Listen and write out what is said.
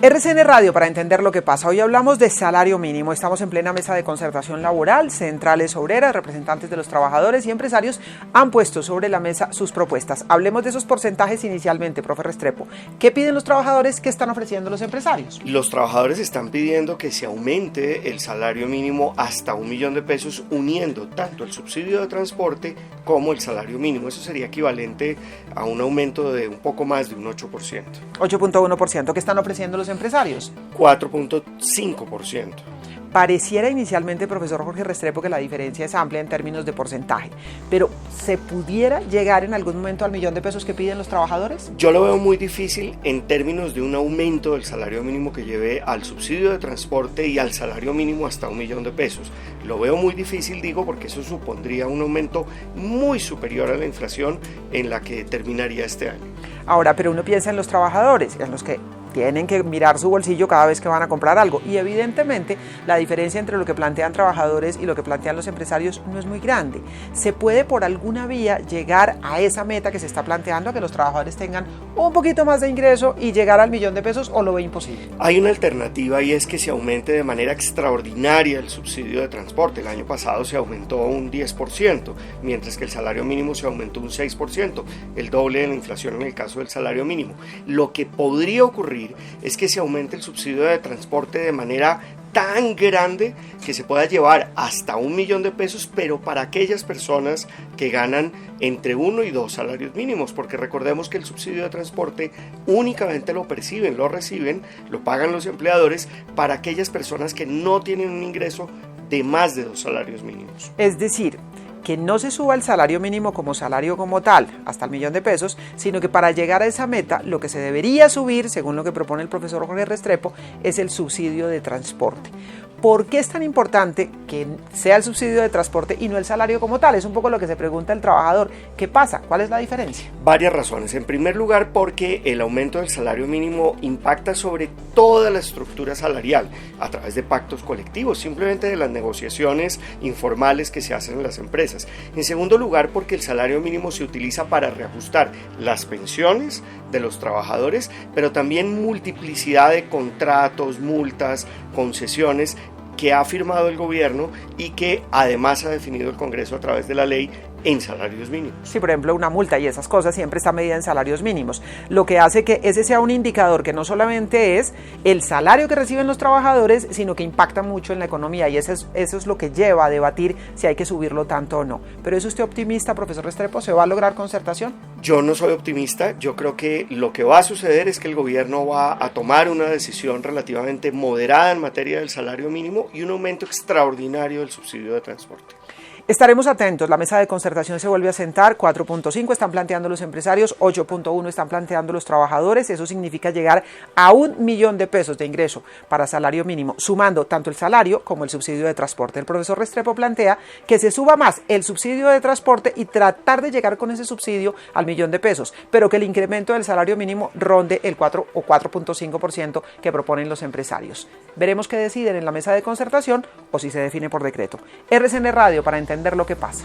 RCN Radio para entender lo que pasa. Hoy hablamos de salario mínimo. Estamos en plena mesa de concertación laboral. Centrales obreras, representantes de los trabajadores y empresarios han puesto sobre la mesa sus propuestas. Hablemos de esos porcentajes inicialmente, profe Restrepo. ¿Qué piden los trabajadores? ¿Qué están ofreciendo los empresarios? Los trabajadores están pidiendo que se aumente el salario mínimo hasta $1.000.000 uniendo tanto el subsidio de transporte como el salario mínimo. Eso sería equivalente a un aumento de un poco más de un 8%. 8.1%. ¿Qué están ofreciendo los empresarios? 4.5%. Pareciera inicialmente, profesor Jorge Restrepo, que la diferencia es amplia en términos de porcentaje, pero ¿se pudiera llegar en algún momento al $1.000.000 que piden los trabajadores? Yo lo veo muy difícil en términos de un aumento del salario mínimo que lleve al subsidio de transporte y al salario mínimo hasta $1.000.000. Lo veo muy difícil, digo, porque eso supondría un aumento muy superior a la inflación en la que terminaría este año. Ahora, pero uno piensa en los trabajadores, en los que tienen que mirar su bolsillo cada vez que van a comprar algo, y evidentemente la diferencia entre lo que plantean trabajadores y lo que plantean los empresarios no es muy grande. ¿Se puede por alguna vía llegar a esa meta que se está planteando, a que los trabajadores tengan un poquito más de ingreso y llegar al $1.000.000, o lo ve imposible? Hay una alternativa, y es que se aumente de manera extraordinaria el subsidio de transporte. El año pasado se aumentó un 10%, mientras que el salario mínimo se aumentó un 6%, el doble de la inflación en el caso del salario mínimo. Lo que podría ocurrir es que se aumente el subsidio de transporte de manera tan grande que se pueda llevar hasta $1.000.000, pero para aquellas personas que ganan entre 1 y 2 salarios mínimos, porque recordemos que el subsidio de transporte únicamente lo reciben, lo pagan los empleadores para aquellas personas que no tienen un ingreso de más de 2 salarios mínimos. Es decir, que no se suba el salario mínimo como salario como tal, hasta el $1.000.000, sino que para llegar a esa meta, lo que se debería subir, según lo que propone el profesor Jorge Restrepo, es el subsidio de transporte. ¿Por qué es tan importante que sea el subsidio de transporte y no el salario como tal? Es un poco lo que se pregunta el trabajador. ¿Qué pasa? ¿Cuál es la diferencia? Varias razones. En primer lugar, porque el aumento del salario mínimo impacta sobre toda la estructura salarial a través de pactos colectivos, simplemente de las negociaciones informales que se hacen en las empresas. En segundo lugar, porque el salario mínimo se utiliza para reajustar las pensiones de los trabajadores, pero también multiplicidad de contratos, multas, concesiones que ha firmado el gobierno y que además ha definido el Congreso a través de la ley en salarios mínimos. Sí, por ejemplo, una multa y esas cosas siempre está medida en salarios mínimos, lo que hace que ese sea un indicador que no solamente es el salario que reciben los trabajadores, sino que impacta mucho en la economía, y eso es lo que lleva a debatir si hay que subirlo tanto o no. ¿Pero es usted optimista, profesor Restrepo? ¿Se va a lograr concertación? Yo no soy optimista. Yo creo que lo que va a suceder es que el gobierno va a tomar una decisión relativamente moderada en materia del salario mínimo y un aumento extraordinario del subsidio de transporte. Estaremos atentos. La mesa de concertación se vuelve a sentar. 4.5 están planteando los empresarios, 8.1 están planteando los trabajadores. Eso significa llegar a $1.000.000 de ingreso para salario mínimo, sumando tanto el salario como el subsidio de transporte. El profesor Restrepo plantea que se suba más el subsidio de transporte y tratar de llegar con ese subsidio al $1.000.000, pero que el incremento del salario mínimo ronde el 4 o 4.5% que proponen los empresarios. Veremos qué deciden en la mesa de concertación o si se define por decreto. RCN Radio para entender lo que pasa.